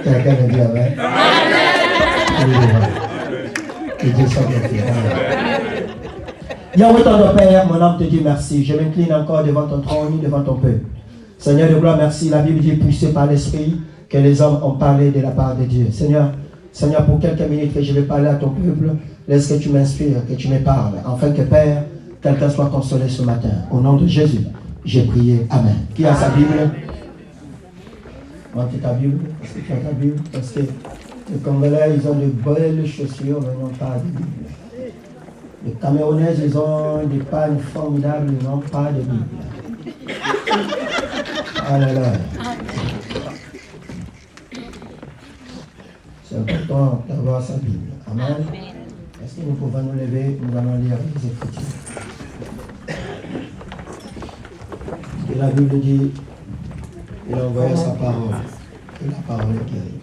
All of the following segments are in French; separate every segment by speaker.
Speaker 1: Quelqu'un me dit Amen. Que Dieu soit glorifié. Yahweh, ton Père, mon âme te dit merci. Je m'incline encore devant ton trône, devant ton peuple. Seigneur de gloire, merci. La Bible dit, poussé par l'Esprit, que les hommes ont parlé de la part de Dieu. Seigneur, pour quelques minutes que je vais parler à ton peuple, laisse que tu m'inspires, que tu me parles, afin que Père, quelqu'un soit consolé ce matin. Au nom de Jésus, j'ai prié. Amen. Qui a sa Bible? Montre ta Bible. Est-ce que tu as ta Bible? Parce que les Congolais, ils ont de belles chaussures, mais n'ont pas de Bible. Les Camerounais, ils ont des pagnes formidables, ils n'ont pas de Bible. Alléluia. C'est important d'avoir sa Bible. Amen. Est-ce que nous pouvons nous lever? Nous allons lire les Écritures. Et la Bible dit, il a envoyé sa parole. Et la parole est guérie.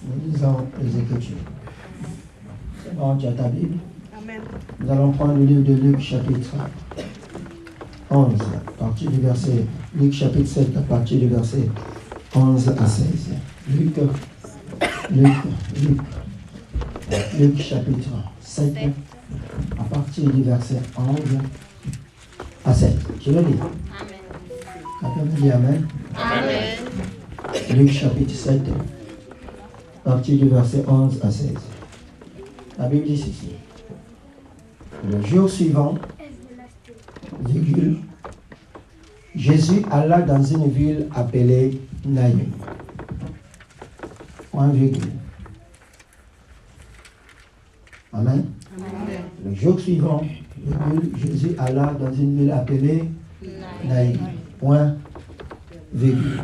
Speaker 1: Nous lisons les Écritures. C'est bon, tu as ta Bible? Amen. Nous allons prendre le livre de Luc, chapitre 11, à partir du verset. Luc, chapitre 7, à partir du verset 11 à 16. Luc, chapitre 7, à partir du verset 11 à 16. Je le lis. Quelqu'un me dit Amen. Amen. Luc, chapitre 7, à partir du verset 11 à 16. La Bible dit ceci. Le jour suivant, virgule, Jésus alla dans une ville appelée Naïm. Point virgule. Amen. Amen. Le jour suivant, virgule, Jésus alla dans une ville appelée Naïm. Point virgule.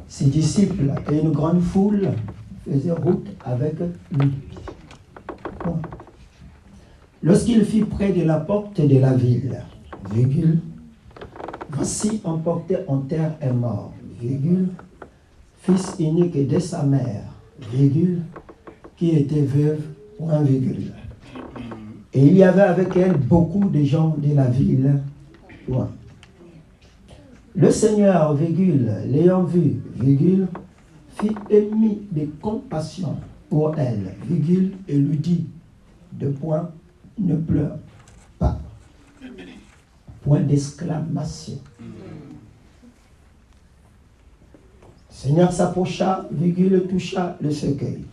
Speaker 1: Ses disciples et une grande foule faisaient route avec lui. Point. Lorsqu'il fut près de la porte de la ville, virgule, voici un porteur en terre est mort, virgule, fils unique de sa mère, virgule, qui était veuve, point virgule. Et il y avait avec elle beaucoup de gens de la ville, point. Le Seigneur, virgule, l'ayant vu, virgule, fit émis de compassion pour elle, virgule, et lui dit, deux points, ne pleure pas. Point d'exclamation. Seigneur s'approcha, virgule, toucha le cercueil.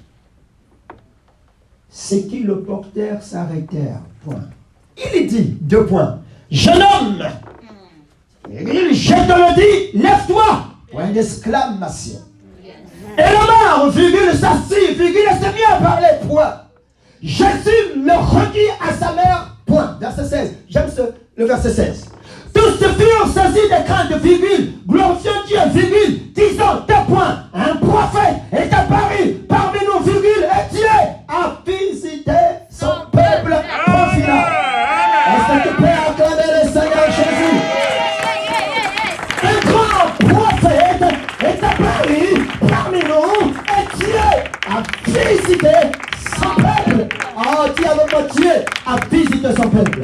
Speaker 1: Ceux qui le portèrent s'arrêtèrent, point. Il dit, deux points, jeune homme, virgule, je te le dis, lève-toi, point d'exclamation. Et le mort, virgule, s'assit, virgule, s'est mis à parler, point. Jésus le redit à sa mère, point. Verset 16. J'aime le verset 16. Tous furent saisis de crainte, virgule, glorifiant Dieu, virgule, disant, deux points, un prophète est apparu parmi nous, virgule, et Dieu a visité son peuple, point final. Est-ce que tu peux acclamer le Seigneur Jésus? Un grand prophète est apparu parmi nous, et Dieu a visité son peuple. Oh, dis avec moi, Dieu a visité son peuple.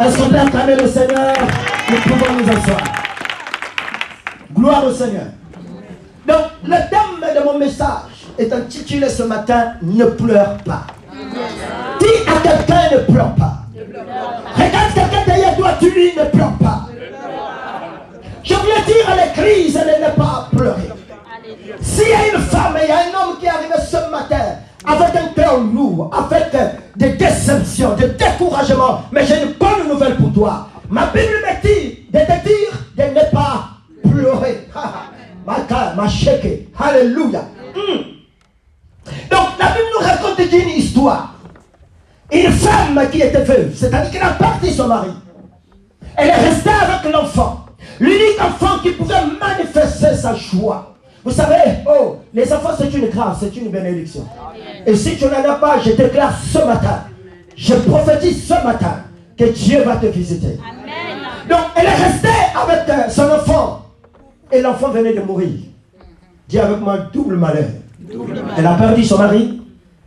Speaker 1: Est-ce qu'on peut acclamer le Seigneur? Nous pouvons nous asseoir. Gloire au Seigneur. Donc, le thème de mon message est intitulé ce matin, ne pleure pas. Dis à quelqu'un, ne pleure pas. Regarde quelqu'un derrière toi, tu lui ne pleure pas. Je voulais dire à l'église, elle n'est pas à pleurer. S'il y a une femme et il y a un homme qui est arrivé ce matin avec un cœur lourd, avec des déceptions, des découragements, mais j'ai une bonne nouvelle pour toi. Ma Bible me dit de te dire de ne pas pleurer. Ma chèque. Alléluia. Donc la Bible nous raconte une histoire. Une femme qui était veuve, c'est-à-dire qu'elle a parti son mari. Elle est restée avec l'enfant. L'unique enfant qui pouvait manifester sa joie. Vous savez, oh, les enfants c'est une grâce, c'est une bénédiction. Et si tu n'en as pas, je déclare ce matin, je prophétise ce matin que Dieu va te visiter. Amen. Donc elle est restée avec son enfant et l'enfant venait de mourir. Dis avec moi, double malheur. Elle a perdu son mari,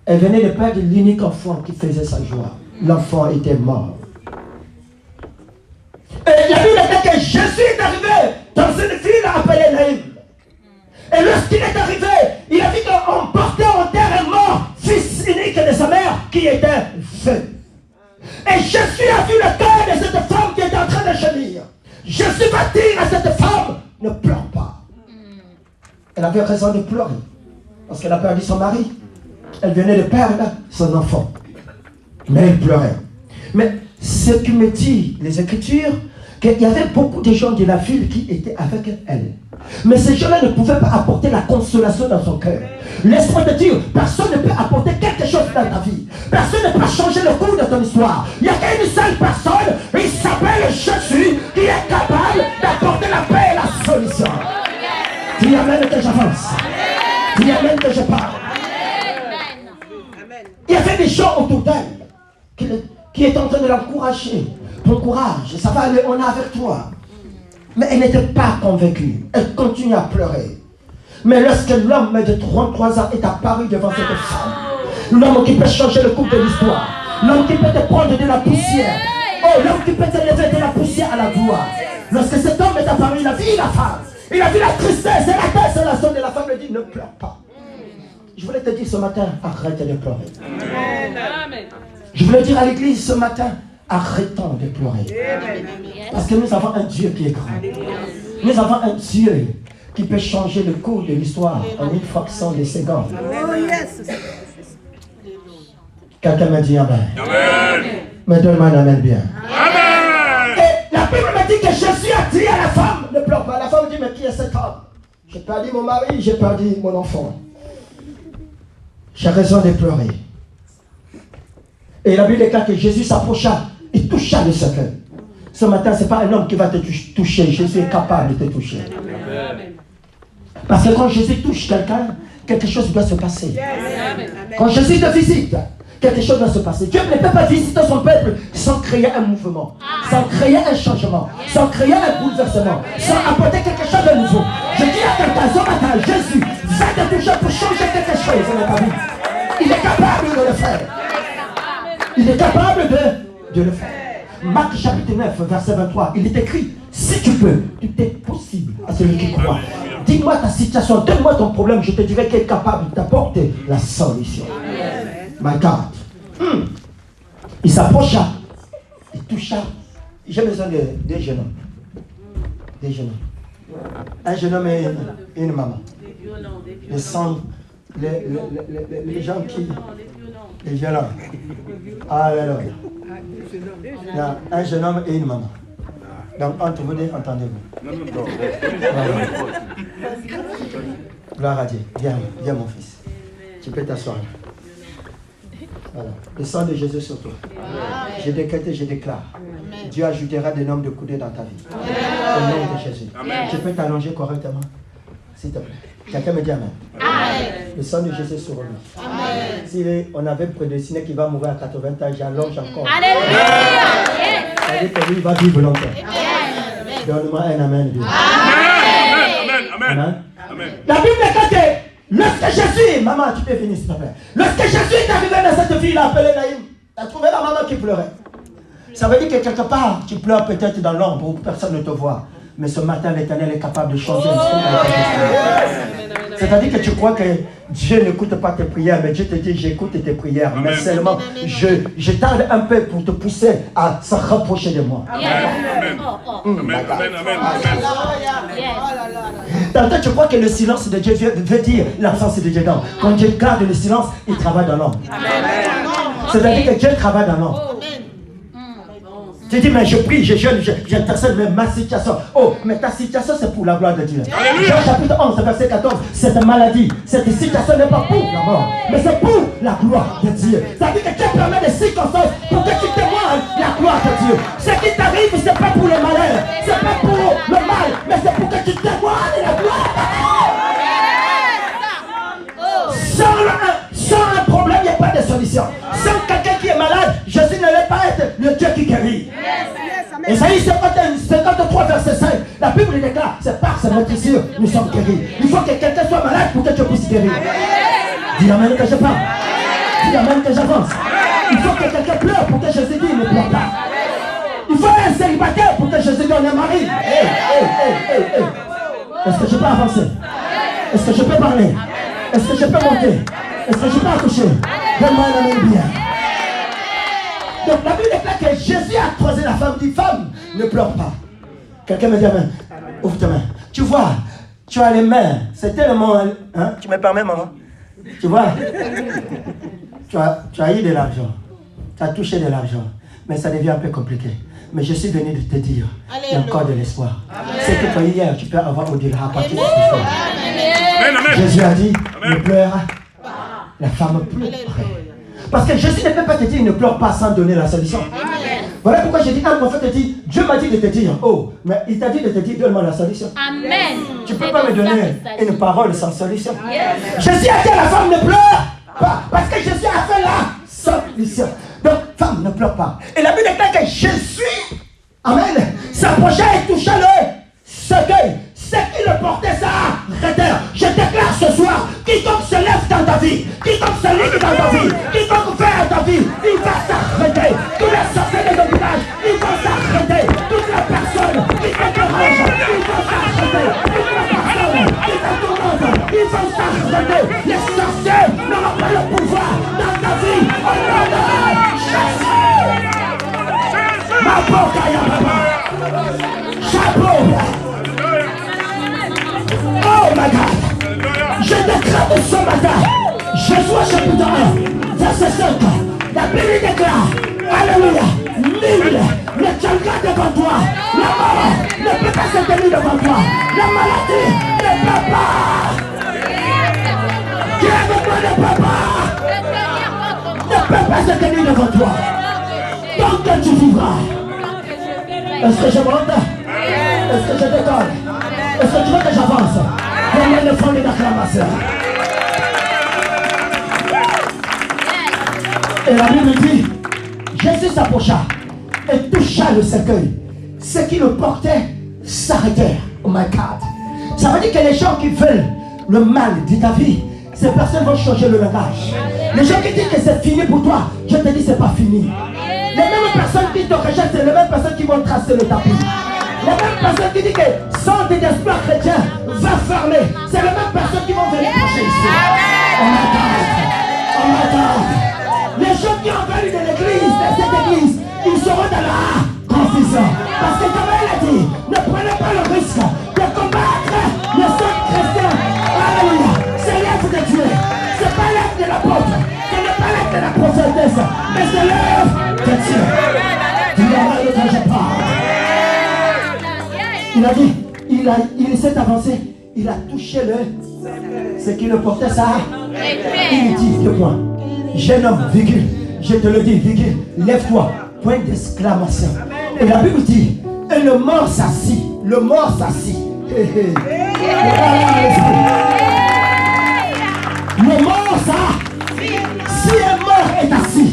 Speaker 1: elle venait de perdre l'unique enfant qui faisait sa joie. L'enfant était mort. Et la Bible dit que Jésus est arrivé dans une ville appelée Naïm. qui était veuve. Et Jésus a vu le cœur de cette femme qui était en train de gémir. Jésus va dire à cette femme, ne pleure pas. Elle avait raison de pleurer. Parce qu'elle a perdu son mari. Elle venait de perdre son enfant. Mais elle pleurait. Mais ce qui me dit les Écritures, qu'il y avait beaucoup de gens de la ville qui étaient avec elle. Mais ces gens-là ne pouvaient pas apporter la consolation dans son cœur. Laisse-moi te dire, personne ne peut apporter quelque chose dans ta vie. Personne ne peut changer le cours de ton histoire. Il n'y a qu'une seule personne, il s'appelle Jésus, qui est capable d'apporter la paix et la solution. Tu amènes que j'avance. Tu amènes que je parle. Il y avait des gens autour d'elle qui étaient en train de l'encourager. Ton courage, ça va aller, on est avec toi. Mais elle n'était pas convaincue. Elle continue à pleurer. Mais lorsque l'homme de 33 ans est apparu devant cette femme, l'homme qui peut changer le cours de l'histoire, l'homme qui peut te prendre de la poussière, oh, l'homme qui peut te lever de la poussière à la gloire. Lorsque cet homme est apparu, il a vu la femme, il a vu la tristesse et la désolation de la femme, il dit, ne pleure pas. Je voulais te dire ce matin, arrête de pleurer. Amen. Je voulais dire à l'église ce matin, arrêtons de pleurer. Parce que nous avons un Dieu qui est grand. Nous avons un Dieu qui peut changer le cours de l'histoire en une fraction de seconde. Quelqu'un me dit Amen. Mais donne-moi un Amen bien. Amen. Et la Bible me dit que Jésus a dit à la femme, ne pleure pas. La femme dit, mais qui est cet homme? J'ai perdu mon mari, j'ai perdu mon enfant. J'ai raison de pleurer. Et la Bible déclare que Jésus s'approcha et toucha le secret. Ce matin, ce n'est pas un homme qui va te toucher. Jésus est capable de te toucher. Amen. Parce que quand Jésus touche quelqu'un, quelque chose doit se passer. Quand Jésus te visite, quelque chose doit se passer. Dieu ne peut pas visiter son peuple sans créer un mouvement, sans créer un changement, sans créer un bouleversement, sans apporter quelque chose de nouveau. Je dis à quelqu'un ce matin, Jésus va te toucher pour changer quelque chose dans ta vie. Il est capable de le faire. Il est capable de le faire. Marc chapitre 9, verset 23, il est écrit, si tu peux, tout est possible à celui qui croit. Dis-moi ta situation, donne-moi ton problème, je te dirai qu'il est capable d'apporter la solution. My God. Il s'approcha, il toucha. J'ai besoin de deux jeunes hommes. Des jeunes hommes. Un jeune homme et une maman. Les gens qui... Les violents. Alléluia. Un jeune homme et une maman. Donc, entre vous deux, entendez-vous. Gloire à Dieu. Viens mon fils. Tu peux t'asseoir. Voilà. Le sang de Jésus sur toi. Je décrète et je déclare. Dieu ajoutera des nombres de coudées dans ta vie. Au nom de Jésus. Tu peux t'allonger correctement. S'il te plaît. Quelqu'un me dit Amen. Le sang de Jésus sur lui. Si on avait prédestiné qu'il va mourir à 80 ans, j'allonge encore. Alléluia. Ça veut dire que lui, il va vivre longtemps. Donne-moi un Amen. Amen. La Bible dit que lorsque Jésus, maman, tu peux venir s'il te plaît. Lorsque Jésus est arrivé dans cette ville appelée Naïm, tu as trouvé la maman qui pleurait. Ça veut dire que quelque part, tu pleures peut-être dans l'ombre où personne ne te voit. Mais ce matin, l'Éternel est capable de changer C'est-à-dire que tu crois que Dieu n'écoute pas tes prières, mais Dieu te dit, j'écoute tes prières. Mais seulement, je tarde un peu pour te pousser à se rapprocher de moi. Tantôt, tu crois que le silence de Dieu veut dire l'absence de Dieu. Non. Quand Dieu garde le silence, il travaille dans l'ombre. C'est-à-dire que Dieu travaille dans l'ombre. Tu dis, mais je prie, je jeûne, j'intercède, mais ma situation. Oh, mais ta situation, c'est pour la gloire de Dieu. Jean chapitre 11, verset 14, cette maladie, cette situation n'est pas pour la mort, mais c'est pour la gloire de Dieu. Ça veut dire que Dieu permet des circonstances pour que tu témoignes la gloire de Dieu. Ce qui t'arrive, ce n'est pas pour le malheur, ce n'est pas pour le mal, mais c'est pour que tu témoignes la gloire de Dieu. Sans un problème, il n'y a pas de solution. Sans quelqu'un qui est malade, Jésus ne va pas être le Dieu qui guérit. Esaïe 53, verset 5, la Bible déclare, c'est par sa maîtrisure nous sommes guéris. Il faut que quelqu'un soit malade pour que tu puisses guérir. Dis Amen que je parle. Dis Amen que j'avance. Il faut que quelqu'un pleure pour que Jésus dise ne pleure pas. Il faut un célibataire pour que Jésus donne un mari. Est-ce que je peux avancer? Est-ce que je peux parler? Est-ce que je peux monter? Est-ce que je peux accoucher? Donne-moi un amen bien. Donc la Bible déclare que Jésus a croisé la femme, dit femme, ne pleure pas. Quelqu'un me dit amen. Ouvre ta main. Tu vois, tu as les mains. C'est tellement. Hein? Tu me permets, maman? Tu vois, tu as eu de l'argent. Tu as touché de l'argent. Mais ça devient un peu compliqué. Mais je suis venu de te dire, il y a encore de l'espoir. C'est que toi hier, tu peux avoir au-delà à partir de ce soir. Jésus a dit, ne pleure pas. La femme pleure. Parce que Jésus ne peut pas te dire, ne pleure pas sans donner la solution. Voilà pourquoi j'ai dit, un prophète te dit, Dieu m'a dit de te dire, oh, mais il t'a dit de te dire, donne-moi la solution.
Speaker 2: Amen.
Speaker 1: Tu ne peux pas me donner une parole sans solution. Jésus a dit à la femme, ne pleure pas. Parce que Jésus a fait la solution. Donc, femme, ne pleure pas. Et la Bible déclare que Jésus, amen, s'approcha et toucha le cercueil. Ce qui le portait s'arrêtèrent. Je déclare ce soir, quiconque se lève dans ta vie, quiconque se lève dans ta vie, quiconque fait ta vie, il va s'arrêter. Tous les sorciers de ton village, ils vont s'arrêter. Toutes les personnes qui te dérangent, ils vont s'arrêter. Toutes les personnes qui te tourmentent, ils vont s'arrêter. Les sorciers n'auront pas le pouvoir dans ta vie. Au nom de Jésus. Ma boca ya papa. Chapeau. Oh my God! Je déclare de ce matin, Josué chapitre 1, verset 5, la Bible déclare, alléluia, nul ne tiendra devant toi, la mort ne peut pas se tenir devant toi, la maladie ne peut pas, qui avec toi ne peut pas se tenir devant toi, tant que tu vivras. Est-ce que je monte? Est-ce que je décolle? Est-ce que tu veux que j'avance? Combien de fois d'acclamation? Et la Bible dit, Jésus s'approcha et toucha le cercueil. Ceux qui le portaient s'arrêtèrent. Oh my God. Ça veut dire que les gens qui veulent le mal de ta vie, ces personnes vont changer le langage. Les gens qui disent que c'est fini pour toi, je te dis c'est pas fini. Les mêmes personnes qui te rejettent, c'est les mêmes personnes qui vont tracer le tapis. Les mêmes personnes qui disent que sans des espoirs chrétiens va fermer, c'est les mêmes personnes qui vont venir toucher ici. Oh my God. Oh my God. Les gens qui ont venu de l'église, de cette église, ils seront dans la confusion. Parce que comme elle a dit, ne prenez pas le risque de combattre le sang chrétien. Alléluia. C'est l'œuvre de Dieu. Ce n'est pas l'œuvre de l'apôtre. Ce n'est pas l'œuvre de la prophétesse. Mais c'est l'œuvre de Dieu. Tu verras le quand je parle. Il a dit, il s'est avancé, il a touché ce qui le portait ça. Il dit, deux points. Jeune homme, virgule, je te le dis, virgule, lève-toi, point d'exclamation. Et la Bible dit, et le mort s'assit, le mort s'assit. Le mort s'assit. Si un mort est assis,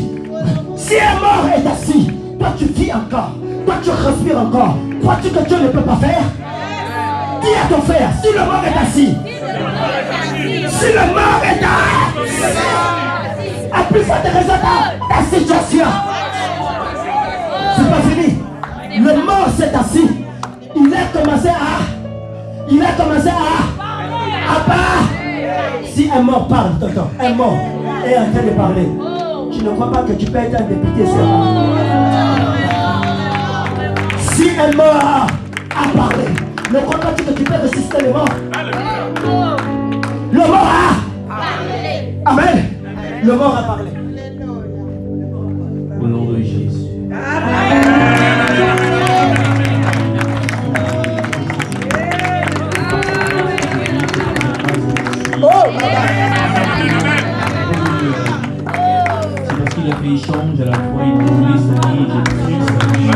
Speaker 1: si un mort est assis, toi tu vis encore, toi tu respires encore. Crois-tu que Dieu ne peut pas faire? Dis à ton frère, si le mort est assis, si le mort est assis, à plus forte raison ta situation. C'est pas fini. Le mort s'est assis. Il a commencé à part. Si un mort parle, tonton, un mort est en train de parler, tu ne crois pas que tu peux être un député seulement? Si un mort a parlé, ne crois-tu que tu peux résister le mort? Le mort a parlé. Amen. Le mort a parlé.
Speaker 3: Au nom de Jésus.
Speaker 1: Oh,
Speaker 3: c'est parce qu'il a fait échange à la fois, il a voulu sa vie, j'ai pris sa vie.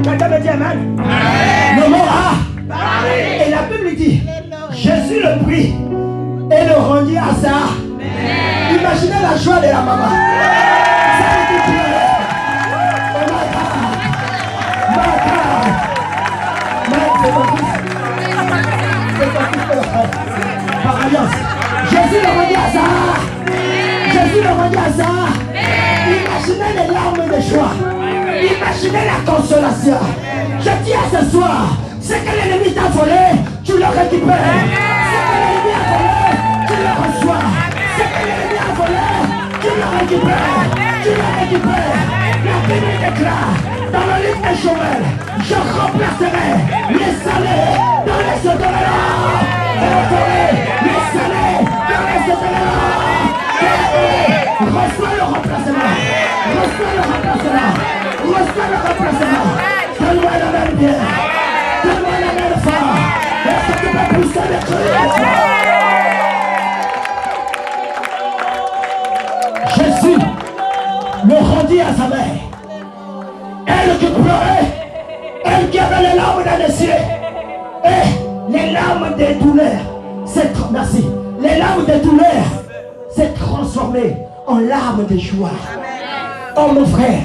Speaker 1: Quelqu'un me dit amen. Le mort a parlé. Et la Bible dit, Jésus le prit et le rendit à ça. Imaginez la joie de la maman. Ça veut dire pleurer. Oh my God. My God. C'est ton fils. C'est ton fils. Par alliance. Jésus le rendit à ça. Jésus le rendit à ça. Imaginez les larmes de joie. Imaginez la consolation. Je dis à ce soir, ce que l'ennemi t'a volé, tu le récupères. Ce que l'ennemi a volé, tu le reçois. Tu l'as récupéré. La Bible déclare dans le livre des Joël, je remplacerai les salaires dans les sauterelles. Les salaires dans les sauterelles. Reçois le remplacement. Reçois le remplacement. Reçois le remplacement. Donne-moi la main bien. Donne-moi la main fort. Est-ce que tu peux pousser le cri? Jésus le rendit à sa mère. Elle qui pleurait, elle qui avait les larmes dans les yeux. Et les larmes des douleurs merci. Les larmes des douleurs s'est transformées en larmes de joie. Oh mon frère,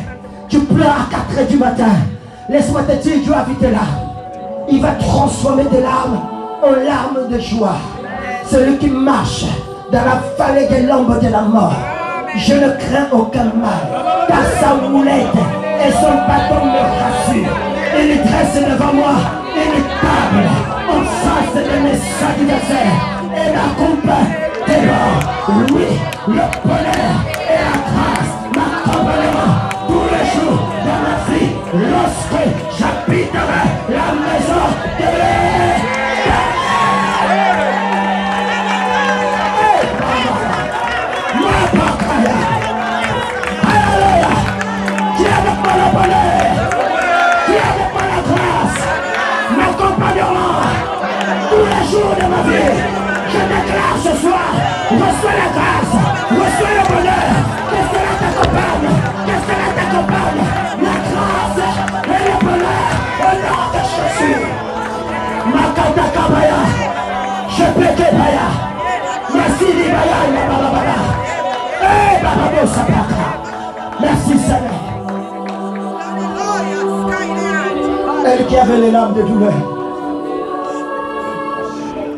Speaker 1: tu pleures à 4 h du matin. Laisse-moi te dire, Dieu a vu tes larmes. Il va transformer tes larmes en larmes de joie. Celui qui marche dans la vallée de l'ombre de la mort, je ne crains aucun mal, car sa moulette et son bâton me rassurent. Il dresse devant moi une table en face de mes adversaires, et la coupe déborde. Oui, le bonheur et la grâce m'accompagneront tous les jours de ma vie, lorsque j'habiterai la maison de tous les jours de ma vie. Je déclare ce soir, reçois la grâce, reçois le bonheur. Qu'est-ce que là t'accompagne? Qu'est-ce que là t'accompagne? La grâce et le bonheur au nom de Jésus. Makata Kabaya, je pété Baya, Massili Baya, Baba. Eh, Baba Sapaka. Merci Seigneur. Elle qui avait les larmes de douleur,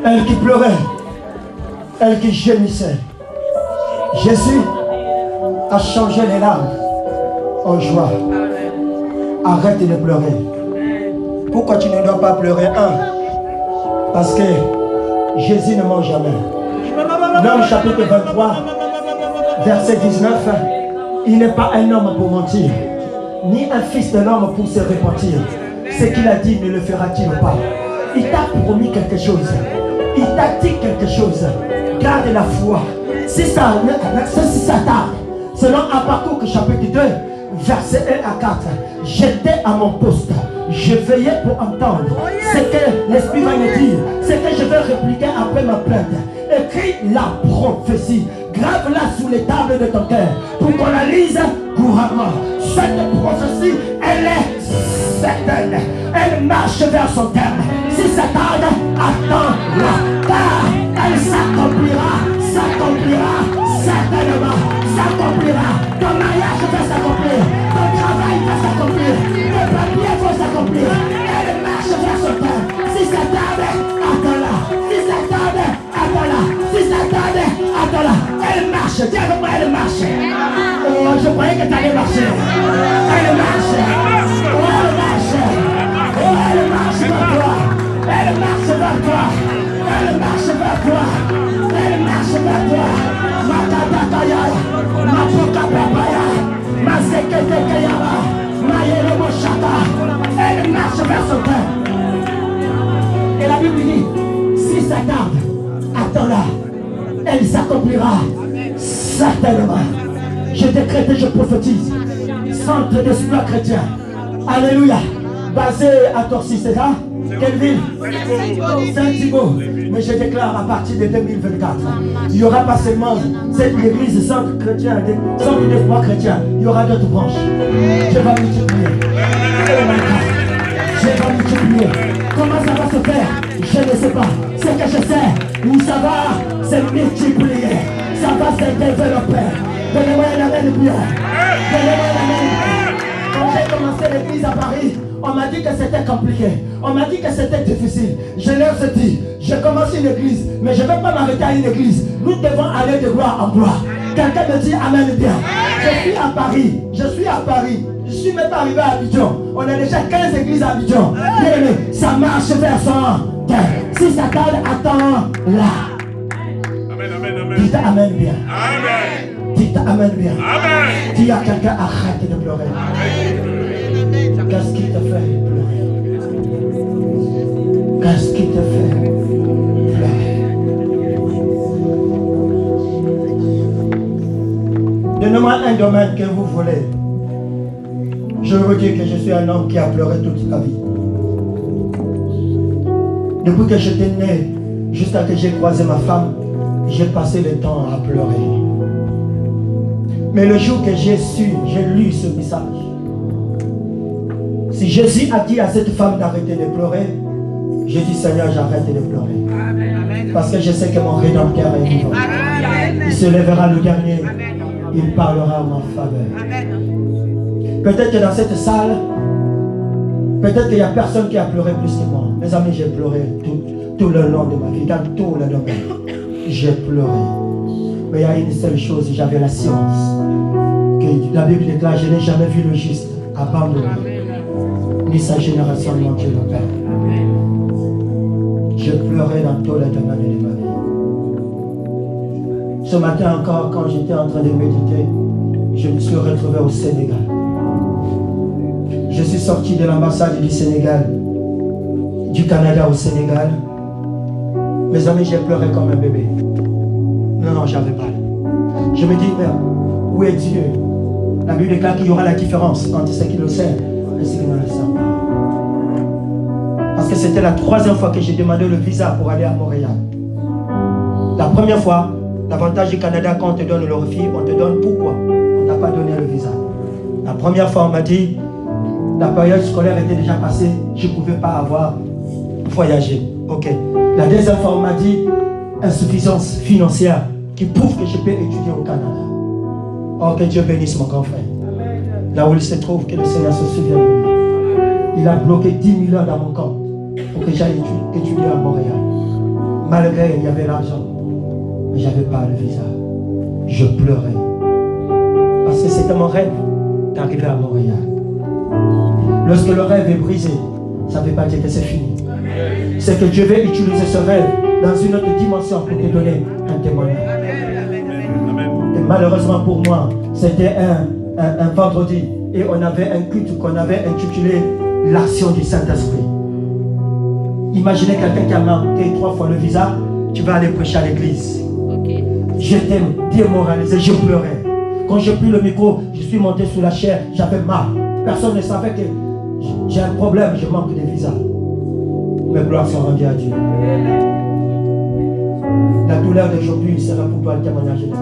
Speaker 1: elle qui pleurait, elle qui gémissait. Jésus a changé les larmes en joie. Arrête de pleurer. Pourquoi tu ne dois pas pleurer? Parce que Jésus ne ment jamais. L'homme chapitre 23, verset 19, il n'est pas un homme pour mentir, ni un fils de l'homme pour se repentir. Ce qu'il a dit, ne le fera-t-il pas? Il t'a promis quelque chose. Il t'a dit quelque chose. Garde la foi. Si ça tarde, selon Habakkuk chapitre 2, verset 1 à 4, j'étais à mon poste. Je veillais pour entendre ce que l'Esprit va me dire, ce que je vais répliquer après ma plainte. Écris la prophétie, grave-la sous les tables de ton cœur pour qu'on la lise couramment. Cette prophétie, elle est certaine. Elle marche vers son terme. Si ça tarde, attends-la, car elle s'accomplira certainement. S'accomplira. Ton mariage va s'accomplir. Ton travail va s'accomplir. Tes papiers vont s'accomplir. Elle marche vers son terme. Si ça tarde, attends-la. Si ça tarde, attends-la. Si ça tarde, attends-la. Elle marche. Dis avec moi, elle marche. Oh, je croyais que tu allais marcher. Elle marche. Oh, elle marche. Oh, elle marche vers toi. Elle marche vers toi. Elle marche vers toi. Elle marche vers toi. Makatakaya, Mapokapapaya, Maseketekayaba, Mayeroboshaka. Elle marche vers son père. Et la Bible dit, si ça tarde, attends-la. Elle s'accomplira certainement. Je décrète et je prophétise. Centre d'espoir chrétien. Alléluia. Basé à Torcy, c'est ça? Quelle ville? Saint-Thibault. Mais je déclare à partir de 2024, il n'y aura pas seulement cette église centre chrétien, centre d'espoir chrétien, il y aura d'autres branches. Je vais multiplier. Oh my God. Je vais multiplier. Comment ça va se faire? Je ne sais pas. Ce que je sais, où ça va se multiplier. Ça va se développer. Donnez-moi un amen bien. Donnez-moi un amen bien. Quand j'ai commencé l'église à Paris, on m'a dit que c'était compliqué. On m'a dit que c'était difficile. Je leur ai dit, je commence une église, mais je ne vais pas m'arrêter à une église. Nous devons aller de gloire en gloire. Quelqu'un me dit amen bien. Je suis à Paris. Je suis même pas arrivé à Abidjan. On a déjà 15 églises à Abidjan. Bien aimé, ça marche vers son terre. Si ça tarde, attends là.
Speaker 2: Amen, amen, amen.
Speaker 1: Dites amen bien.
Speaker 2: Amen.
Speaker 1: Dites Amen bien. Dis à quelqu'un, arrête de pleurer. Qu'est-ce qui te fait pleurer? Qu'est-ce qui te fait pleurer? Donnez-moi un domaine que vous voulez. Je veux dire que je suis un homme qui a pleuré toute sa vie. Depuis que j'étais né, jusqu'à ce que j'ai croisé ma femme, j'ai passé le temps à pleurer. Mais le jour que j'ai lu ce message, si Jésus a dit à cette femme d'arrêter de pleurer, j'ai dit Seigneur, j'arrête de pleurer. Parce que je sais que mon Rédempteur est vivant. Il se lèvera le dernier. Il parlera en ma faveur. Peut-être que dans cette salle, peut-être qu'il n'y a personne qui a pleuré plus que moi. Mes amis, j'ai pleuré tout le long de ma vie, dans tout le domaine. J'ai pleuré. Mais il y a une seule chose, j'avais la science. Que la Bible déclare, je n'ai jamais vu le juste abandonné, ni sa génération, mon Dieu le Père. Je pleurais dans tous les domaines de ma vie. Ce matin encore, quand j'étais en train de méditer, je me suis retrouvé au Sénégal. Je suis sorti de l'ambassade du Sénégal, du Canada au Sénégal. Mes amis, j'ai pleuré comme un bébé. Non, j'avais mal. Je me dis, mais où est Dieu? La Bible déclare qu'il y aura la différence entre ceux qui le savent et ceux qui ne le savent pas. Parce que c'était la troisième fois que j'ai demandé le visa pour aller à Montréal. La première fois, l'avantage du Canada, quand on te donne le refus, on te donne pourquoi. On ne t'a pas donné le visa. La première fois, on m'a dit, la période scolaire était déjà passée, je ne pouvais pas avoir voyagé. Ok. La deuxième fois, on m'a dit, insuffisance financière qui prouve que je peux étudier au Canada. Oh, que Dieu bénisse mon grand frère. Là où il se trouve, que le Seigneur se souvienne de lui. Il a bloqué 10 000 heures dans mon compte pour que j'aille étudier à Montréal. Malgré, il y avait l'argent, mais je n'avais pas le visa. Je pleurais. Parce que c'était mon rêve d'arriver à Montréal. Lorsque le rêve est brisé, ça ne veut pas dire que c'est fini. C'est que Dieu veut utiliser ce rêve dans une autre dimension pour te donner un témoignage. Et malheureusement pour moi, c'était un vendredi et on avait un culte qu'on avait intitulé l'action du Saint-Esprit. Imaginez quelqu'un qui a manqué 3 fois le visa, tu vas aller prêcher à l'église. Okay. J'étais démoralisé, je pleurais. Quand j'ai pris le micro, je suis monté sur la chair, j'avais mal. Personne ne savait que j'ai un problème, je manque de visa. Mes gloires sont rendues à Dieu. La douleur d'aujourd'hui sera pour toi le témoignage de Dieu.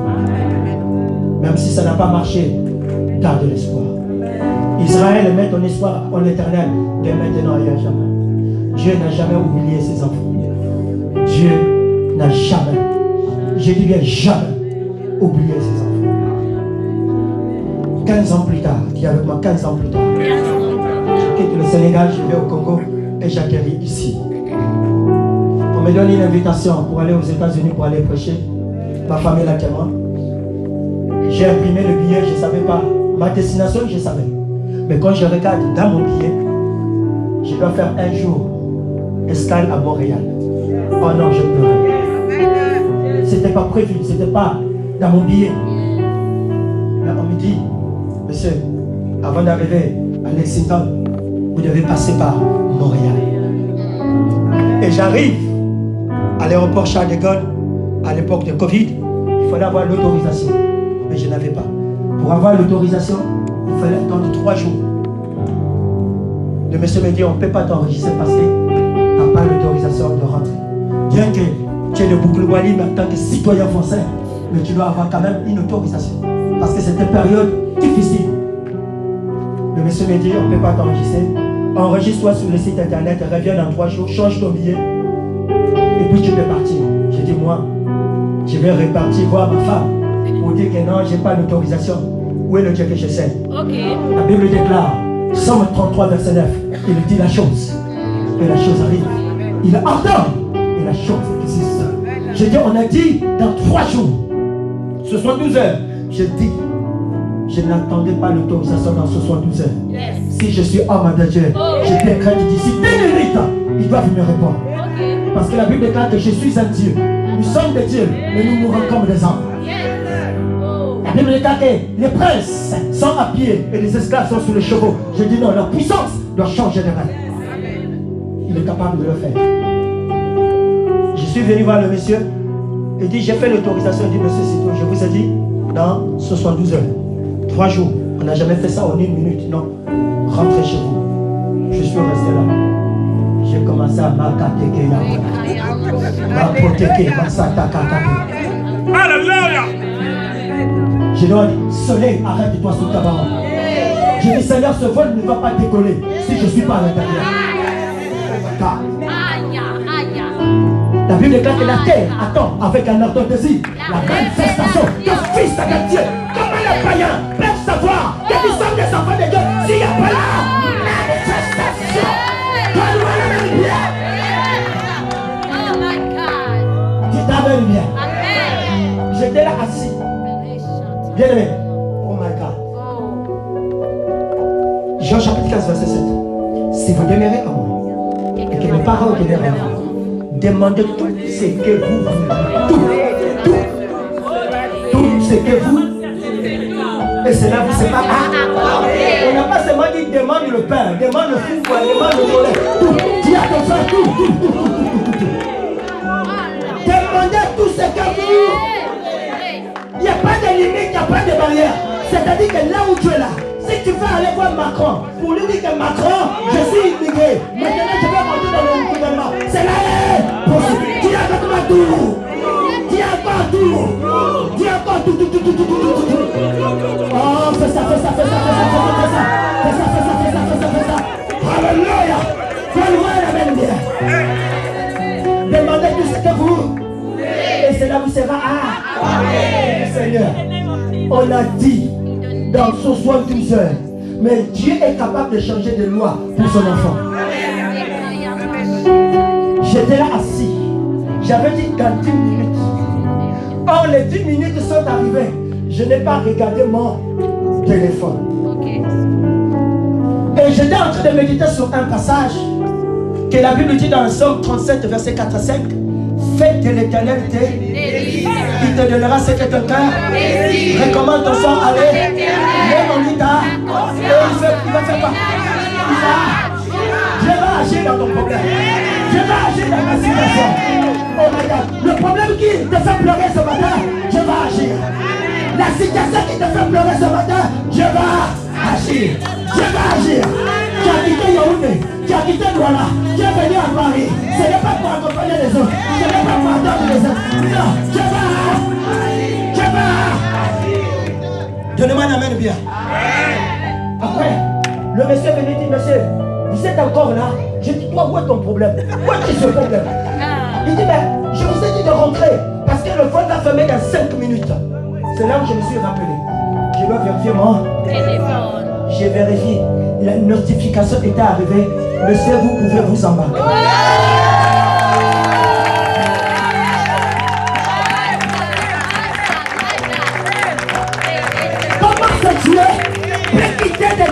Speaker 1: Même si ça n'a pas marché, garde l'espoir. Israël met ton espoir en l'éternel dès maintenant et à jamais. Dieu n'a jamais oublié ses enfants. Dieu n'a jamais, je dis bien jamais, oublié ses enfants. 15 ans plus tard, dis avec moi 15 ans plus tard, je quitte le Sénégal, je vais au Congo et j'atterris ici. On me donne une invitation pour aller aux États-Unis pour aller prêcher. Ma famille là témoin. J'ai imprimé le billet, je ne savais pas. Ma destination, je savais. Mais quand je regarde dans mon billet, je dois faire un jour escale à Montréal. Oh non, je pleurais. C'était pas prévu, c'était pas dans mon billet. Mais on me dit, monsieur, avant d'arriver à Lexington, vous devez passer par Montréal. Et j'arrive à l'aéroport Charles de Gaulle, à l'époque de Covid, il fallait avoir l'autorisation. Mais je n'avais pas. Pour avoir l'autorisation, il fallait attendre 3 jours. Le monsieur me dit, on ne peut pas t'enregistrer parce que tu n'as pas l'autorisation de rentrer. Bien que tu es le boucle Wali, mais en tant que citoyen français, mais tu dois avoir quand même une autorisation. Parce que c'était une période difficile. Le monsieur me dit, on ne peut pas t'enregistrer. Enregistre-toi sur le site internet, reviens dans 3 jours, change ton billet. Et puis tu peux partir. J'ai dit, moi, je vais repartir voir ma femme pour dire que non, je n'ai pas l'autorisation. Où est le Dieu que je sais? Okay. La Bible déclare, Somme 33, verset 9, il dit la chose. Et la chose arrive. Il ordonne. Et la chose existe. Je dis, on a dit dans 3 jours. Ce sont 12 heures. Je dis, je n'attendais pas l'autorisation dans ce 72 heures. Yes. Si je suis homme de Dieu, je décrète d'ici 2 minutes, ils doivent me répondre. Okay. Parce que la Bible déclare que je suis un Dieu. Nous sommes des dieux, mais nous mourrons comme des hommes. Yes. La Bible déclare que les princes sont à pied et les esclaves sont sur les chevaux. Je dis non, leur puissance doit changer de règne. Il est capable de le faire. Je suis venu voir le monsieur. Il dit, j'ai fait l'autorisation. Il dit, monsieur Sito, je vous ai dit, dans 72 heures, 3 jours, on n'a jamais fait ça en 1 minute. Non, rentrez chez vous. Je suis resté là. J'ai commencé à m'attaquer.
Speaker 2: Alléluia.
Speaker 1: Je leur ai dit, soleil, arrête-toi sur ta parole. J'ai dit, Seigneur, ce vol ne va pas décoller si je ne suis pas à l'intérieur. La Bible déclare que la terre attend avec un ardent désir la manifestation du Fils de Dieu. Comment les païens peuvent savoir que nous sommes des enfants de Dieu s'il n'y a pas la manifestation? Donne-moi la même lumière.
Speaker 4: Oh my God.
Speaker 1: Dis ta même lumière.
Speaker 4: Amen.
Speaker 1: J'étais là assis. Bien aimé. Oh my God. Jean chapitre 15 verset 7. Si vous demeurez en moi et que mes paroles demeurent en vous, demandez tout ce que vous voulez. Tout ce que vous. Et cela vous sépare. On n'a pas seulement dit demande le pain, demande le four, demande le volet. Tout. Dis à ton frère tout. Demandez tout ce que vous. Il n'y a pas de limite, il n'y a pas de barrière. C'est-à-dire que là où tu es là, si tu veux aller voir Macron, pour lui dire que Macron, je suis immigré, maintenant je vais monter dans le gouvernement. C'est là possible. Dis avec moi tout. Dis encore tout. Dis encore tout. Oh, fais ça. Alléluia. Donne-moi la même bière. Demandez tout ce que vous. Et cela vous sera. Seigneur, on a dit dans 72 heures, mais Dieu est capable de changer de loi pour son enfant. J'étais là assis. J'avais dit dans 10 minutes. Or, les 10 minutes sont arrivées. Je n'ai pas regardé mon téléphone. Et j'étais en train de méditer sur un passage que la Bible dit dans le Psaume 37, verset 4 à 5. Fais de l'éternité, il te donnera ce que ton cœur recommande ton sang, allez, mets mon lit à, et il va faire quoi? Je vais agir dans ton problème. Je vais agir dans ta situation. Oh my God, le problème qui te fait pleurer ce matin, je vais agir. La situation qui te fait pleurer ce matin, je vais agir. Je vais agir. Tu as quitté Yaoundé, tu as quitté Douala, tu es venu à Paris. Ce n'est pas pour accompagner les autres, ce n'est pas pour attendre les autres. Non, je vais. Donnez-moi la main bien. Après, le monsieur est venu dire, monsieur, vous êtes encore là? Je dis, toi, où est ton problème? Où est ce problème? Il dit, mais je vous ai dit de rentrer, parce que le vol va fermer dans 5 minutes. C'est là où je me suis rappelé. Je dois vérifier mon téléphone. J'ai vérifié. La notification était arrivée. Monsieur, vous pouvez vous embarquer. Comment ce Dieu peut quitter de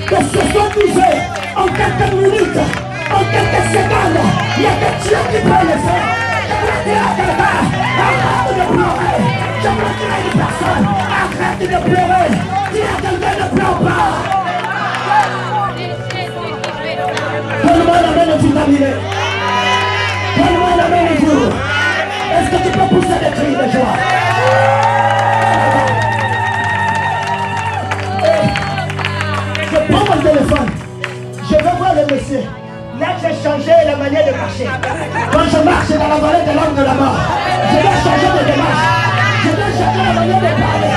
Speaker 1: 72 heures en quelques minutes, en quelques secondes? Il y a que Dieu qui peut le faire. Je voulais dire à quelqu'un, arrête de pleurer. Je voulais dire à une personne, arrête de pleurer. Dis à quelqu'un, ne pleure pas. Donne-moi la main de tout terminer. Donne-moi la main de tout. Est-ce que tu peux pousser des cris de joie? Je prends mon téléphone. Je vais voir le monsieur. Là, j'ai changé la manière de marcher. Quand je marche dans la vallée de l'homme de la mort, je dois changer de démarche. Je dois changer la manière de parler.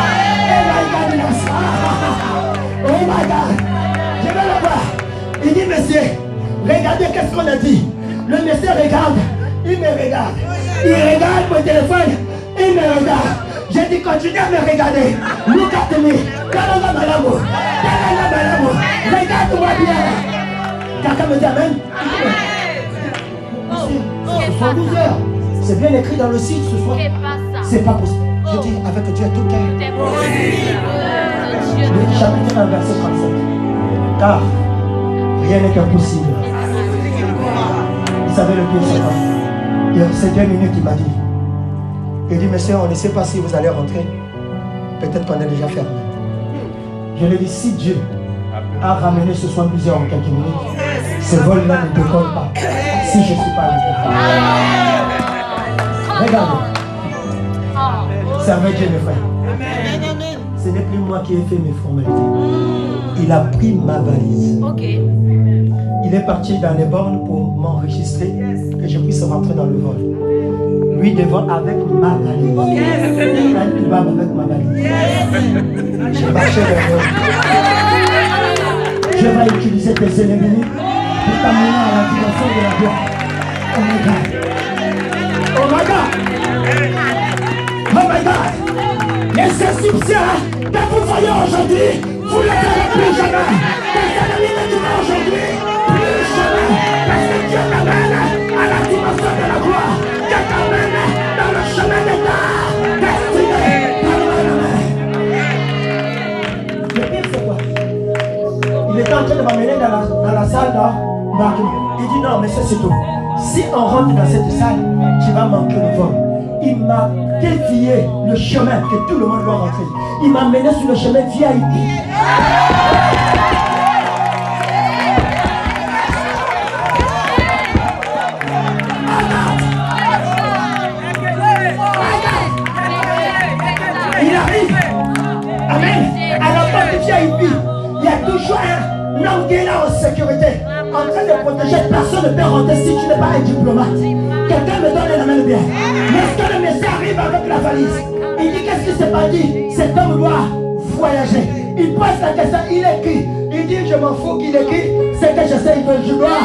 Speaker 1: Oh my God. Je vais le voir. Il dit, monsieur, regardez qu'est-ce qu'on a dit. Le monsieur regarde, il me regarde. Il regarde mon téléphone, il me regarde. J'ai dit, continue à me regarder. Look at me. Regarde-moi bien. Quelqu'un me dit amen. Monsieur, 72 heures. C'est bien écrit dans le site ce soir. C'est pas possible. Je dis, avec Dieu, tout est le chapitre 1, verset 37. Car rien n'est impossible. Vous savez le pire, c'est quoi? C'est 2 minutes, il m'a dit. Il dit, monsieur, on ne sait pas si vous allez rentrer. Peut-être qu'on est déjà fermé. Je l'ai dit, si Dieu a ramené ce soir plusieurs en quelques minutes, ce vol-là ne décolle pas si je ne suis pas à l'intérieur. Regardez. Servez Dieu, mes frères. Ce n'est plus moi qui ai fait mes formalités. Il a pris ma valise. Il est parti dans les bornes pour m'enregistrer, que je puisse rentrer dans le vol. Lui devant avec ma valise. Il va avec ma valise. Je marchais vers eux. Je vais utiliser tes ennemis pour t'amener à la dimension de la gloire. Oh my God. Oh my God. Oh my God. Les Égyptiens que vous voyez aujourd'hui, vous ne les verrez plus jamais. Les ennemis que tu vois aujourd'hui, plus jamais. Parce que Dieu t'amène à la dimension de la gloire. Dieu t'amène dans le chemin de ta destinée. Le pire c'est quoi? Il était en train de m'amener dans la salle d'embarquement. Il dit non, mais ça c'est tout. Si on rentre dans cette salle, tu vas manquer le vol. Il m'a dévié le chemin que tout le monde doit rentrer. Il m'a mené sur le chemin VIP. Il arrive. Amen. À la porte VIP, il y a toujours un homme qui est là en sécurité, en train de protéger. Personne ne peut rentrer si tu n'es pas un diplomate. Quelqu'un me donne la main bien. Lorsque le message arrive avec la valise, il dit qu'est-ce qui s'est passé? Cet homme doit voyager. Il pose la question, il écrit. Il dit je m'en fous qu'il écrit. C'est que je sais que je dois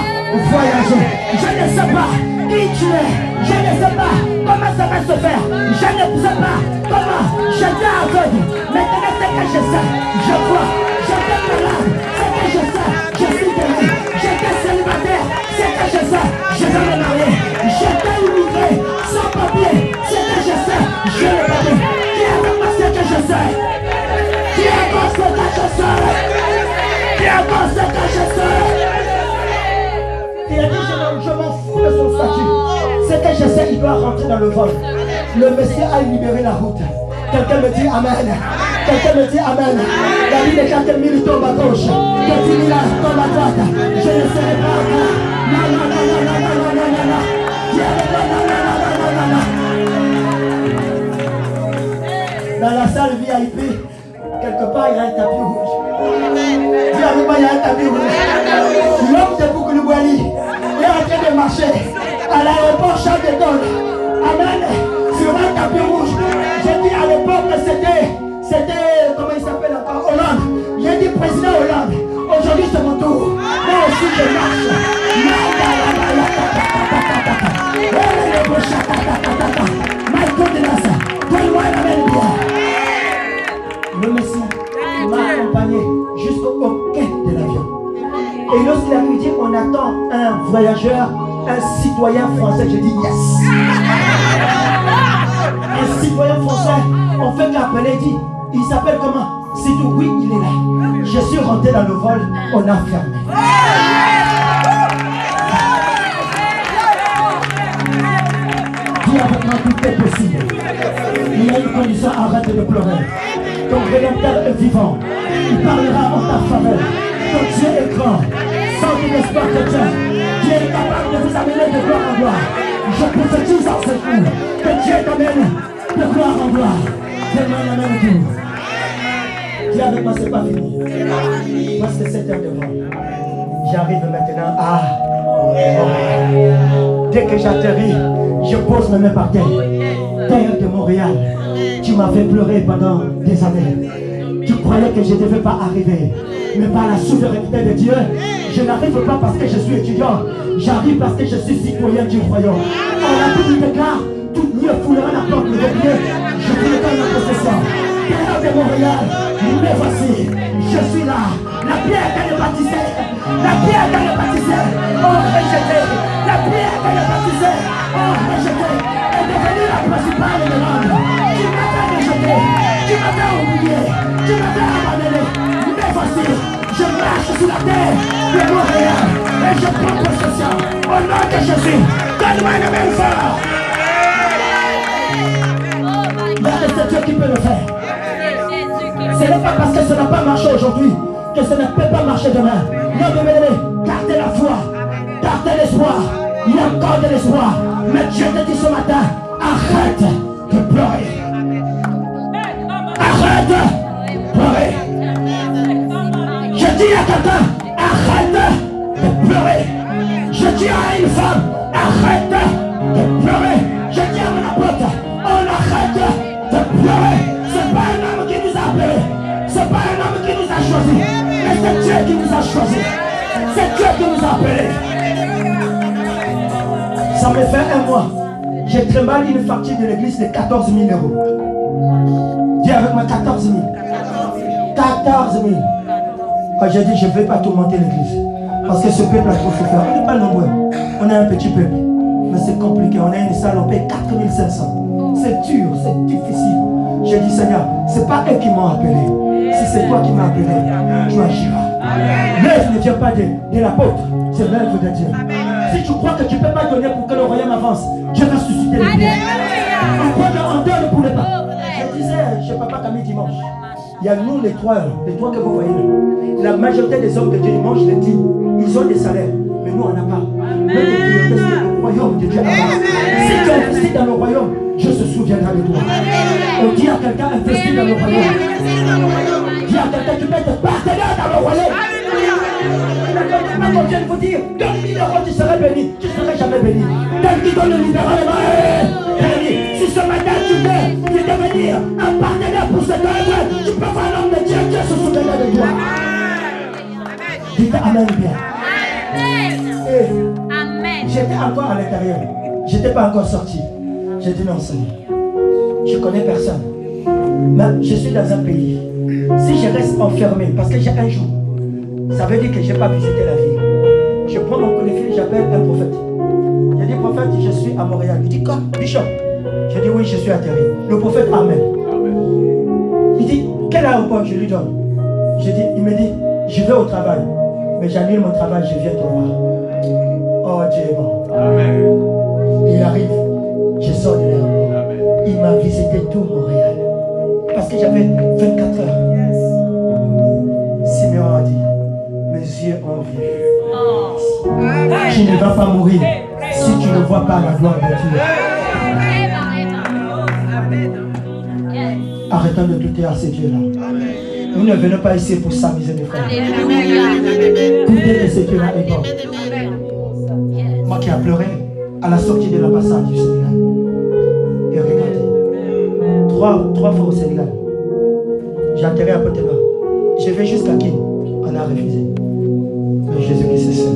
Speaker 1: voyager. Je ne sais pas qui tu es. Je ne sais pas comment ça va se faire. Je ne sais pas comment. J'étais aveugle. Maintenant c'est que je sais. Je vois. J'étais malade. C'est que je sais. Je suis guéri. J'étais célibataire. C'est que je sais. Je vais me marier. J'étais immigré. Sans papier. C'est que je sais. Je l'ai pas dit. Qui est avec moi, c'est que je sais. Qui est avec moi, c'est que je sais. Qui est avec moi, c'est que je sais. Il a dit je m'en fous de son statut. C'est que je sais, il doit rentrer dans le vol. Le Messie a libéré la route. Quelqu'un me dit Amen. Quelqu'un me dit Amen. La vie de quelqu'un milite tombe à gauche. Quelqu'un milite tombe à droite. Je ne serai pas encore. Non, non, non, non, non, non, non, non, non. Dans la salle VIP, quelque part il y a un tapis rouge. Dis avec moi, il y a un tapis rouge. L'homme de Boukoulou-Boali est en train de marcher à l'aéroport Charles de Gaulle. Amen. Sur un tapis rouge. J'ai dit à l'époque que c'était, comment il s'appelle encore, Hollande. J'ai dit président Hollande. Aujourd'hui c'est mon tour. Moi aussi je marche. My goodness. Donne-moi la main bien. Le Messie m'a accompagné jusqu'au quai de l'avion. Et lorsqu'il a pu dire on attend un voyageur, un citoyen français, je dis yes. Un citoyen français, on fait qu'appeler, dit, il s'appelle comment? C'est tout, oui, il est là. Je suis rentré dans le vol, on a fermé. Dis avec moi, tout est possible. Il y a une condition, arrête de pleurer. Ton rédempteur est vivant. Il parlera en ta faveur. Ton Dieu est grand. Sans de l'espoir chrétien. Dieu est capable de vous amener de gloire en gloire. Je prophétise en ce jour que Dieu t'amène de gloire en gloire. Fais-moi la main autour. Dis avec moi, c'est pas fini. Parce que c'est heure de voir. J'arrive maintenant à... Dès que j'atterris, je pose mes mains par terre. Terre de Montréal. Tu m'as fait pleurer pendant des années. Tu croyais que je ne devais pas arriver. Mais par la souveraineté de Dieu, je n'arrive pas parce que je suis étudiant. J'arrive parce que je suis citoyen du royaume. En la Bible déclare, tout lieu foulera la porte de Dieu. Je vous le donne en possession. Terre de Montréal, me voici. Je suis là. La pierre qu'elle est baptisée. La pierre qu'elle est baptisée. Oh, rejeté. La pierre qu'elle est baptisée. Oh, rejeté. Est devenue la principale de l'homme. Tu m'as rejeté. Tu m'as oublié. Tu m'as abandonné. Me voici. Je marche sur la terre de Montréal. Et je prends possession. Au nom de Jésus. Donne-moi une main forte. Il y a que c'est Dieu qui peut le faire. Ce n'est pas parce que ça n'a pas marché aujourd'hui que ça ne peut pas marcher demain. Non, bien-aimé, gardez la foi, gardez l'espoir. Il y a encore de l'espoir. Mais Dieu te dit ce matin, arrête de pleurer. Arrête de pleurer. Je dis à quelqu'un, arrête de pleurer. Je dis à une femme, arrête de pleurer. Je dis à mon apôtre, on arrête de pleurer. C'est pas un homme qui nous a appelés. C'est pas un homme qui nous a choisis. Mais c'est Dieu qui nous a choisis. C'est Dieu qui nous a appelés. Ça me fait un mois. J'ai trimballé une facture de l'église de 14 000 euros. Dis avec moi 14 000. 14 000. Quand j'ai dit je ne vais pas tout monter l'église. Parce que ce peuple a trop souffert. On n'est pas nombreux. On est un petit peuple. Mais c'est compliqué. On a une salle, on paye 4 500. C'est dur, c'est difficile. J'ai dit Seigneur, ce n'est pas eux qui m'ont appelé. Si c'est toi qui m'as appelé, tu agiras. L'œuvre ne vient pas de l'apôtre. C'est l'œuvre de Dieu. Si tu crois que tu ne peux pas donner pour que le royaume avance, Dieu va susciter les biens. On donne pour les pas. Je disais chez Papa Camille dimanche, il y a nous les trois que vous voyez là. La majorité des hommes de Dieu dimanche, je l'ai dit, ils ont des salaires, mais nous on n'a pas. Mais le royaume de Dieu avance. Si tu investis dans le royaume, Dieu se souviendra de toi. On dit à quelqu'un investis dans le royaume. Dis à quelqu'un tu peux être partenaire dans le royaume. Quand Dieu vous dire, donne 1000 euros, tu seras béni. Tu ne seras jamais béni. Tel qui donne le libéralement, béni. Si ce matin tu veux devenir un partenaire pour cette œuvre, tu peux voir l'homme de Dieu, Dieu se souviendra de toi. Dites Amen bien. Et j'étais encore à l'intérieur. Je n'étais pas encore sorti. J'ai dit non, Seigneur. Je ne connais personne. Mais je suis dans un pays. Si je reste enfermé, parce que j'ai un jour, ça veut dire que je n'ai pas visité la ville. Je prends mon coup de fil, j'appelle un prophète. Je dis, prophète, je suis à Montréal. Il dit, quoi, Bishop? Je dis, oui, je suis atterri. Le prophète, Amen. Il dit, quel aéroport je lui donne? Il me dit, je vais au travail. Mais j'annule mon travail, je viens te voir. Oh, Dieu est bon. Amen. Il arrive, je sors de l'aéroport. Il m'a visité tout Montréal. Parce que j'avais 24 heures. Simeon a dit, mes yeux ont vu. Tu ne vas pas mourir si tu ne vois pas la gloire de Dieu. Arrêtons de douter à ces dieux-là. Nous ne venons pas ici pour s'amuser, mes frères. Goûtez que ce Dieu-là est bon. Moi qui ai pleuré à la sortie de l'ambassade du Sénégal. Et regardez, trois fois au Sénégal. J'ai atterri à Potema. Je vais jusqu'à qui? On a refusé. Mais Jésus-Christ est seul.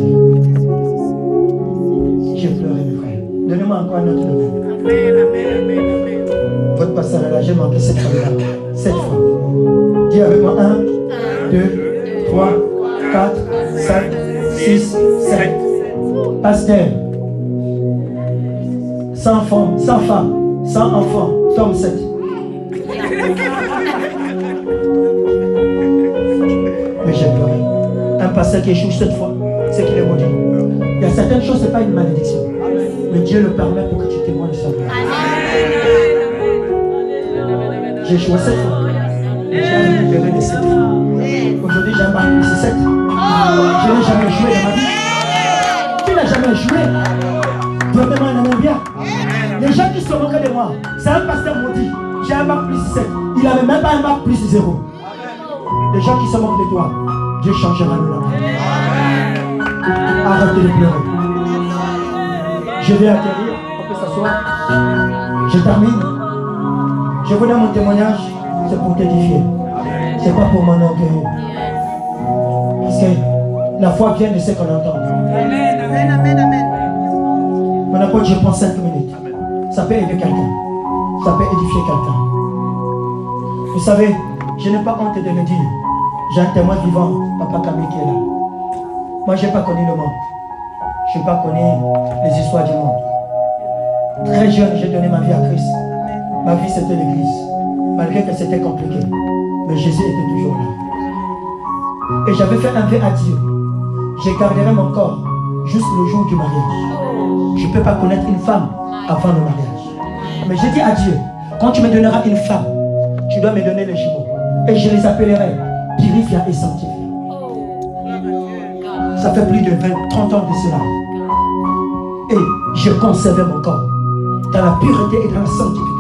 Speaker 1: J'ai pleuré, mes frères. Donnez-moi encore un autre nom. Votre pasteur là, j'ai manqué cette fois-là. 7 fois. Dis avec moi 1, 2, 3, 4, 5, 6, 7. Pasteur. Sans femme, sans enfant. Tome 7. Mais j'ai pleuré. Un pasteur qui échoue 7 fois, c'est qu'il est maudit. Il y a certaines choses, ce n'est pas une malédiction. Mais Dieu le permet pour que tu témoignes de sa gloire. J'ai échoué 7 fois. J'ai récupéré les 7 fois. Aujourd'hui, j'ai un bac plus 7. Je n'ai jamais échoué dans ma vie. Tu n'as jamais échoué. Donne-moi un amour bien. Les gens qui se moquent de moi, c'est un pasteur maudit. J'ai un bac plus 7. Il n'avait même pas un bac plus 0. Les gens qui se moquent de toi, Dieu changera le nom. Arrêtez de pleurer. Je vais atterrir. On peut s'asseoir. Je termine. Je vous donne mon témoignage. C'est pour t'édifier. C'est pas pour m'enorgueillir. Parce que la foi vient de ce qu'on entend.
Speaker 2: Amen, amen, amen, amen.
Speaker 1: Mon apôtre, je prends 5 minutes. Ça peut aider quelqu'un. Ça peut édifier quelqu'un. Vous savez, je n'ai pas honte de le dire. J'ai un témoin vivant, Papa Camille qui est là. Moi, je n'ai pas connu le monde. Je n'ai pas connu les histoires du monde. Très jeune, j'ai donné ma vie à Christ. Ma vie, c'était l'église. Malgré que c'était compliqué. Mais Jésus était toujours là. Et j'avais fait un vœu à Dieu. Je garderai mon corps jusqu'au jour du mariage. Je ne peux pas connaître une femme avant le mariage. Mais j'ai dit à Dieu, quand tu me donneras une femme, tu dois me donner les jumeaux. Et je les appellerai purifiants et sanctifiants. Ça fait plus de 30 ans de cela. Et je conservais mon corps dans la pureté et dans la sanctification.